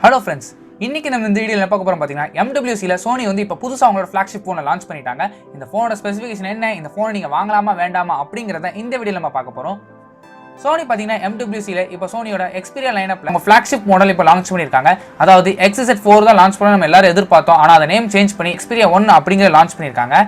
Hello friends, இன்னைக்கு நம்ம இந்த வீடியோவில் பார்க்க போகிறோம் பார்த்தீங்கன்னா MWCல சோனி வந்து இப்போ புதுசாக அவங்களோட ஃப்ளாக்ஷிப் ஃபோனை லான்ச் பண்ணிட்டாங்க. இந்த ஃபோனோட ஸ்பெசிஃபிகேஷன் என்ன, இந்த ஃபோனை நீங்கள் வாங்கலாமா வேண்டாமா அப்படிங்கிறத இந்த வீடியோவில் நம்ம பார்க்க போகிறோம். சோனி பார்த்தீங்கன்னா MWCல இப்போ சோனியோட எக்ஸ்பீரியா லைனப்ல அவங்க ஃப்ளாக்ஷிப் மாடல் இப்போ லான்ச் பண்ணியிருக்காங்க. அதாவது XZ4 தான் லான்ச் பண்ண நம்ம எல்லாரும் எதிர்பார்த்தோம். ஆனால் அதை நேம் சேஞ்ச் பண்ணி Xperia 1 அப்படிங்கிற லான்ச் பண்ணியிருக்காங்க.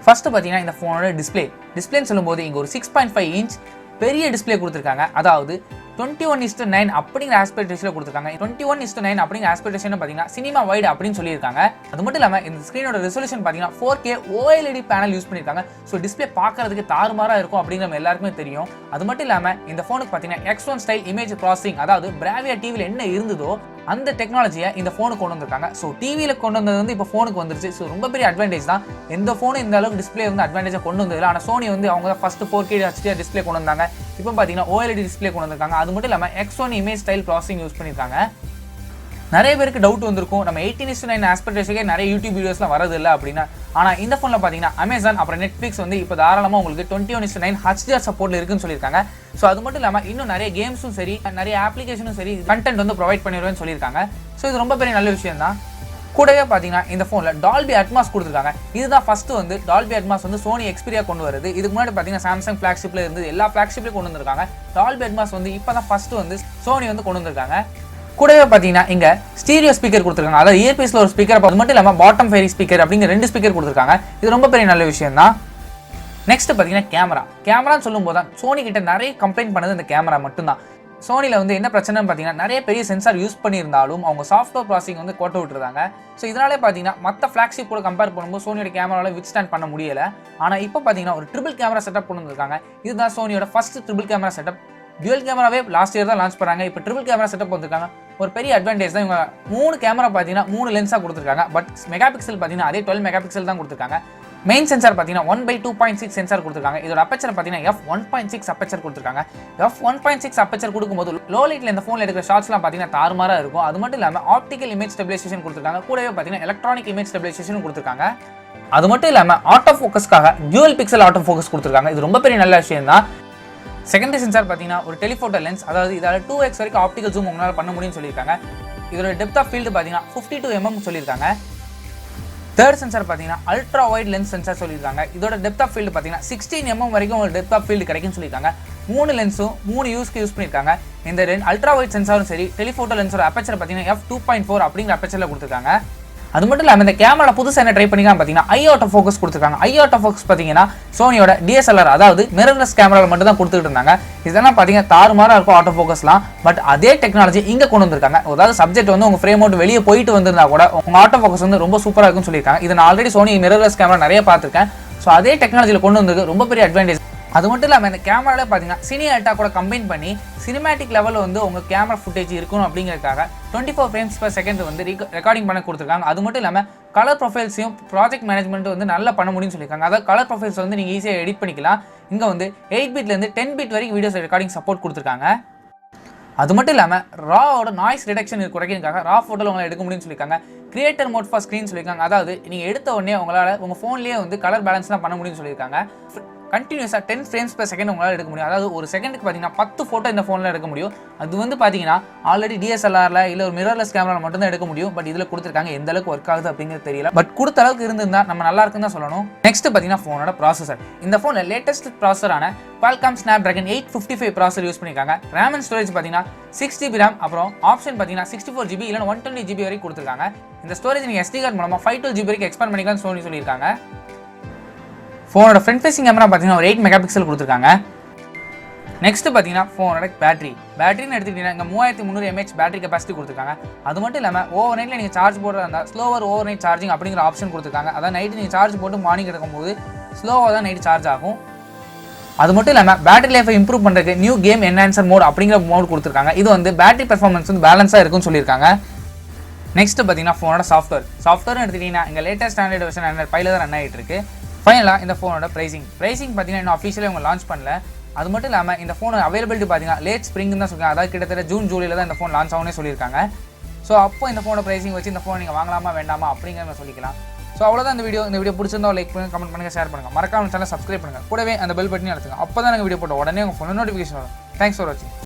ஃபர்ஸ்ட் பார்த்தீங்கன்னா இந்த ஃபோனோட டிஸ்பிளேன்னு சொல்லும்போது இங்கே ஒரு 6.5 இன்ச் பெரிய டிஸ்பிளே கொடுத்துருக்காங்க. அதாவது 21:9 அப்படிங்கிற ஆஸ்பெக்ட் ரேஷியோல கொடுத்துருக்காங்க. 21:9 அப்படிங்கிற ஆஸ்பெக்ட் ரேஷியோ பார்த்தீங்கன்னா சினிமா வைட் அப்படின்னு சொல்லியிருக்காங்க. அது மட்டும் இல்லாமல் இந்த ஸ்க்ரீனோட ரெசல்யூஷன் பார்த்தீங்கன்னா 4K OLED பேனல் யூஸ் பண்ணியிருக்காங்க. ஸோ டிஸ்பிளே பார்க்கறதுக்கு தாறுமாறா இருக்கும் அப்படிங்கிற நம்ம எல்லாருக்குமே தெரியும். அது மட்டும் இல்லாமல் இந்த ஃபோனுக்கு பார்த்தீங்கன்னா X1 ஸ்டைல் இமேஜ் ப்ராசஸிங், அதாவது Bravia டிவியில் என்ன இருந்ததோ அந்த டெக்னாலஜியை இந்த ஃபோனுக்கு கொண்டு வந்திருக்காங்க. ஸோ டிவியில் கொண்டு வந்தது வந்து இப்போ ஃபோனுக்கு வந்துருச்சு. ஸோ ரொம்ப பெரிய அட்வான்டேஜ் தான். எந்த ஃபோனும் இந்த அளவுக்கு டிஸ்பிளே வந்து அட்வான்டேஜாக கொண்டு வந்ததில்லை. ஆனால் சோனி வந்து அவங்க தான் ஃபர்ஸ்ட் 4K HDR டிஸ்பிளே கொண்டு வந்தாங்க. இப்போ பார்த்தீங்கன்னா OLED டிஸ்பிளே கொண்டு வந்திருக்காங்க. அது மட்டும் இல்லாமல் X1 image style processing use பண்ணியிருக்காங்க. நிறைய பேருக்கு டவுட் வந்திருக்கும், நம்ம 18:9 ஆஸ்பெக்ட் ரேஷியோக்கே நிறைய யூடியூப் வீடியோஸ்லாம் வரது இல்லை அப்படின்னா. ஆனால் இந்த ஃபோனில் பார்த்தீங்கன்னா அமேசான் அப்புறம் நெட்ஃப்ளிக்ஸ் வந்து இப்போ தாராளமாக உங்களுக்கு 21:9 HDR சப்போர்ட்டில் இருக்குன்னு சொல்லியிருக்காங்க. ஸோ அது மட்டும் இல்லாமல் இன்னும் நிறைய கேம்ஸும் சரி, நிறைய அப்ளிகேஷனும் சரி, கண்டென்ட் வந்து ப்ரொவைட் பண்ணிடுவேன்னு சொல்லியிருக்காங்க. ஸோ இது ரொம்ப பெரிய நல்ல விஷயம் தான். கூடவே பார்த்தீங்கன்னா இந்த ஃபோனில் டால்பி அட்மாஸ் கொடுத்துருக்காங்க. இதுதான் ஃபர்ஸ்ட் வந்து டால்பி அட்மாஸ் வந்து சோனி எக்ஸ்பீரியா கொண்டு வருது. இதுக்கு முன்னாடி பார்த்தீங்கன்னா சாம்சங் ஃப்ளாக்ஷிப்ல இருந்து எல்லா ஃப்ளாக்ஷிப்லையும் கொண்டு வந்திருக்காங்க. டால்பி அட்மாஸ் வந்து இப்போ தான் ஃபர்ஸ்ட் வந்து சோனி வந்து கொண்டு வந்திருக்காங்க. கூடவே பார்த்தீங்கன்னா இங்கே ஸ்டீரியோ ஸ்பீக்கர் கொடுத்துருக்காங்க. அதாவது இயர்பீஸில் ஒரு ஸ்பீக்கர், அது மட்டும் இல்லாமல் பாட்டம் ஃபேரி ஸ்பீக்கர் அப்படிங்கிற 2 ஸ்பீக்கர் கொடுத்துருக்காங்க. இது ரொம்ப பெரிய நல்ல விஷயம் தான். நெக்ஸ்ட் பார்த்தீங்கன்னா கேமரான்னு சொல்லும்போது தான் சோனி கிட்ட நிறைய கம்ப்ளைண்ட் பண்ணது இந்த கேமரா மட்டும்தான். சோனியில் வந்து என்ன பிரச்சனைன்னு பார்த்தீங்கன்னா நிறைய பெரிய சென்சார் யூஸ் பண்ணியிருந்தாலும் அவங்க சாஃப்ட்வேர் ப்ராசஸிங் வந்து கோட்டை விட்டுருந்தாங்க. ஸோ இதனாலே பார்த்தீங்கன்னா மற்ற ஃப்ளாக்ஷிப் கூட கம்பேர் பண்ணும்போது சோனியோட கேமராவில் வித் ஸ்டாண்ட் பண்ண முடியலை. ஆனால் இப்போ பார்த்தீங்கன்னா ஒரு ட்ரிபிள் கேமரா செட்டப் கொண்டு வந்திருக்காங்க. இதுதான் சோனியோட first triple camera setup. Dual கேமராவே லாஸ்ட் இயர் தான் லான்ச் பண்ணாங்க. இப்போ ட்ரிபிள் கேமரா செட்டப் வந்திருக்காங்க. ஒரு பெரிய அட்வான்டேஜ் தான். இவங்க 3 கேமரா பார்த்தீங்கன்னா 3 லென்ஸாக கொடுத்துருக்காங்க. பட் மெகா பிக்சல் பார்த்தீங்கன்னா அதே 12 மெகா பிக்சல் தான் கொடுத்துருக்காங்க. மெயின் சென்சார் பார்த்தீங்கன்னா 1/2.6 சென்சார் கொடுத்துருக்காங்க. இதோட அப்பச்சர் பார்த்தீங்கன்னா f1.6 அப்பச்சர் கொடுத்துருக்காங்க. f1.6 அப்பச்சர் கொடுக்கும்போது லோ லைட்ல இந்த ஃபோனில் எடுக்கிற ஷாட்ஸ்லாம் பார்த்தீங்கன்னா தாறுமாறா இருக்கும். அது மட்டும் இல்லாமல் ஆப்டிக்கல் இமேஜ் ஸ்டெபிலைசேஷன் கொடுத்துருக்காங்க. கூடவே பார்த்தீங்கன்னா எலக்ட்ரானிக் இமேஜ் ஸ்டெபிலைசேஷன் கொடுத்துருக்காங்க. அது மட்டும் இல்லாமல் ஆட்டோ ஃபோக்கஸ்க்காக டியூவல் பிக்சல் ஆட்டோ ஃபோக்கஸ் கொடுத்துருக்காங்க. இது ரொம்ப பெரிய நல்ல விஷயம் தான். செகண்டரி சென்சார் பார்த்தீங்கன்னா ஒரு டெலிஃபோட்டோ லென்ஸ், அதாவது இதால் 2x வரைக்கும் ஆப்டிக்கல் ஜூம் உங்களால் பண்ண முடியும்னு சொல்லியிருக்காங்க. இதோட டெப்த் ஆஃப் ஃபீல்டு பார்த்தீங்கன்னா 52 mm சொல்லியிருக்காங்க. தேர்ட் சென்சார் பார்த்தீங்கன்னா அல்ட்ரா வைட் லென்ஸ் சென்சார் சொல்லியிருக்காங்க. இதோட டெப்த் ஆஃப் ஃபீல்டு பார்த்தீங்கன்னா 16 mm வரைக்கும் உங்களுக்கு டெப்த் ஆஃப் ஃபீல்டு கிடைக்கும்னு சொல்லியிருக்காங்க. 3 லென்ஸும் 3 யூஸ்க்கு யூஸ் பண்ணியிருக்காங்க. இந்த அல்ட்ரா வைட் சென்சாரும் சரி, டெலிஃபோட்டோ லென்ஸோட அப்பச்சர் பார்த்தீங்கன்னா f2.4 அப்படிங்கிற அப்பச்சரில் கொடுத்துருக்காங்க. அது மட்டும் இல்லாமல் இந்த கேமரா புதுசாக என்ன ட்ரை பண்ணிக்கலாம் பார்த்தீங்கன்னா ஐ ஆட்டோ ஃபோக்கஸ் கொடுத்துருக்காங்க. ஐ ஆட்டோ ஃபோக்கஸ் பார்த்தீங்கன்னா சோனியோட DSLR, அதாவது மிரர்லெஸ் கேமரா மட்டும் தான் கொடுத்துட்டு இருந்தாங்க. இதெல்லாம் பார்த்தீங்கன்னா தாறுமாறா இருக்கும் ஆட்டோ ஃபோக்கஸ்லாம். பட் அதே டெக்னாலஜி இங்கே கொண்டு வந்திருக்காங்க. அதாவது சப்ஜெக்ட் வந்து உங்கள் ஃப்ரேம் அவுட் வெளியே போயிட்டு வந்திருந்தா கூட உங்கள் ஆட்டோ ஃபோக்கஸ் வந்து ரொம்ப சூப்பராக இருக்குன்னு சொல்லியிருக்காங்க. இது நான் ஆல்ரெடி சோனி மிரர்லெஸ் கேமரா நிறைய பார்த்துருக்கேன். ஸோ அதே டெக்னாலஜியில் கொண்டு வந்திருக்கு, ரொம்ப பெரிய அட்வான்டேஜ். அது மட்டும் இல்லாமல் இந்த கேமராவில் பார்த்தீங்கன்னா சினி அல்ட்ரா கூட கம்பைன் பண்ணி சினிமேட்டிக் லெவலில் வந்து உங்கள் கேமரா ஃபுட்டேஜ் இருக்கணும் அப்படிங்கிறதுக்காக 24 frames per second வந்து ரெக்கார்டிங் பண்ண கொடுத்துருக்காங்க. அது மட்டும் இல்லாமல் கலர் ப்ரொஃபைல்ஸையும் ப்ராஜெக்ட் மேனேஜ்மெண்ட் வந்து நல்லா பண்ண முடியும்னு சொல்லியிருக்காங்க. அதாவது கலர் ப்ரொஃபைல்ஸ் வந்து நீங்கள் ஈஸியாக எடிட் பண்ணிக்கலாம். இங்கே வந்து 8 bitலேருந்து 10 bit வரைக்கும் வீடியோஸ் ரெக்கார்டிங் சப்போர்ட் கொடுத்துருக்காங்க. அது மட்டும் இல்லாமல் ராவோட நாய்ஸ் ரிடக்ஷன் குறைக்கிறதுக்காக ரா ஃபோட்டோவில் உங்களை எடுக்க முடியும்னு சொல்லியிருக்காங்க. கிரியேட்டர் மோட் ஃபார் ஸ்க்ரீன் சொல்லியிருக்காங்க. அதாவது நீங்கள் எடுத்த உடனே உங்களால் உங்கள் ஃபோன்லேயே வந்து கலர் பேலன்ஸ்லாம் பண்ண முடியும்னு சொல்லியிருக்காங்க. கண்டினியூஸாக 10 frames per second உங்களால் எடுக்க முடியும். அதாவது ஒரு செகண்டுக்கு பார்த்தீங்கன்னா 10 ஃபோட்டோ இந்த ஃபோனில் எடுக்க முடியும். அது வந்து பார்த்தீங்கன்னா ஆல்ரெடி DSLRல இல்லை ஒரு மிரர்லெஸ் கேமராவில் மட்டும் தான் எடுக்க முடியும். பட் இதில் கொடுத்துருக்காங்க. எந்த அளவுக்கு ஒர்க் ஆகுது அப்படிங்கிறது தெரியல. பட் கொடுத்த அளவுக்கு இருந்திருந்தா நம்ம நல்லா இருக்குன்னு தான் சொல்லணும். நெக்ஸ்ட் பார்த்தீங்கன்னா ஃபோனோட ப்ராசஸர். இந்த ஃபோனில் லேட்டஸ்ட் ப்ராசஸரான Qualcomm Snapdragon 855 ப்ராசஸர் யூஸ் பண்ணியிருக்காங்க. ரேம் அண்ட் ஸ்டோரேஜ் பார்த்தீங்கன்னா 6GB ரேம், அப்புறம் ஆப்ஷன் பார்த்தீங்கன்னா 64GB இல்லை 120GB வரைக்கும் கொடுத்துருக்காங்க. இந்த ஸ்டோரேஜ் நீங்கள் SD கார்டு மூலமாக 512GB வரைக்கும் எக்ஸ்பேண்ட் பண்ணிக்கலாம்னு சொல்லியிருக்காங்க. ஃபோனோட ஃப்ரண்ட் ஃபேசிங் கேமரா பார்த்தீங்கன்னா ஒரு 8 மெகாபிக்சல் கொடுத்துருக்காங்க. நெக்ஸ்ட் பார்த்தீங்கன்னா ஃபோனோட பேட்டரின்னு எடுத்துக்கிட்டீங்கன்னா இங்கே 3300 mAh பேட்டரி கெப்பாசிட்டி கொடுத்துருக்காங்க. அது மட்டும் இல்லாமல் ஓவர் நைட்டில் நீங்கள் சார்ஜ் போடுறதா இருந்தால் ஸ்லோவர் ஓவர் நைட் சார்ஜிங் அப்படிங்கிற ஆப்ஷன் கொடுத்துருக்காங்க. அதாவது நைட்டு நீங்கள் சார்ஜ் போட்டு மார்னிங் எடுக்கும்போது ஸ்லோவாக தான் நைட்டு சார்ஜ் ஆகும். அது மட்டும் இல்லாமல் பேட்டரி லைஃபை இம்ப்ரூவ் பண்ணுறதுக்கு நியூ கேம் என்ஹான்சர் மோட் அப்படிங்கிற மோட் கொடுத்துருக்காங்க. இது வந்து பேட்டரி பெர்ஃபார்மன்ஸ் வந்து பேலன்ஸாக இருக்குன்னு சொல்லியிருக்காங்க. நெக்ஸ்ட் பார்த்தீங்கன்னா ஃபோனோட சாஃப்ட்வேர்னு எடுத்துக்கிட்டிங்கன்னா இங்கே லேட்டஸ்ட் ஸ்டாண்டர்ட் வெர்ஷன் Android 5 தான் ரன் ஆகிட்டு இருக்கு. ஃபைனலாக இந்த ஃபோனோட ப்ரைசிங் பார்த்தீங்கன்னா இன்னும் அஃபிஷியலாக இவங்க லான்ச் பண்ணல. அது மட்டும் இல்லாமல் இந்த ஃபோன் அவைலபிலிட்டி பார்த்தீங்கன்னா லேட் ஸ்ப்ரிங் தான் சொல்லுவாங்க. அதாவது கிட்டத்தட்ட ஜூன் ஜூலையில் தான் இந்த ஃபோன் லான்ச் ஆகும்னே சொல்லியிருக்காங்க. ஸோ அப்போ இந்த ஃபோனோட ப்ரைசிங் வச்சு இந்த ஃபோன் நீங்கள் வாங்கலாமா வேண்டாமா அப்படிங்கிறத சொல்லிக்கலாம். ஸோ அவ்வளோதான் இந்த வீடியோ பிடிச்சிருந்தா லைக் பண்ணுங்கள், கமெண்ட் பண்ணுங்கள், ஷேர் பண்ணுங்கள், மறக்காம சேனல் சப்ஸ்கிரைப் பண்ணுங்கள், கூடவே அந்த பெல் பட்டனையும் அழுத்துங்க. அப்போ தான் நாங்கள் வீடியோ போட்ட உடனே உங்கள் ஃபோன் நோட்டிஃபிகேஷன் வரும். தேங்க்ஸ் ஃபார் வாட்சிங்.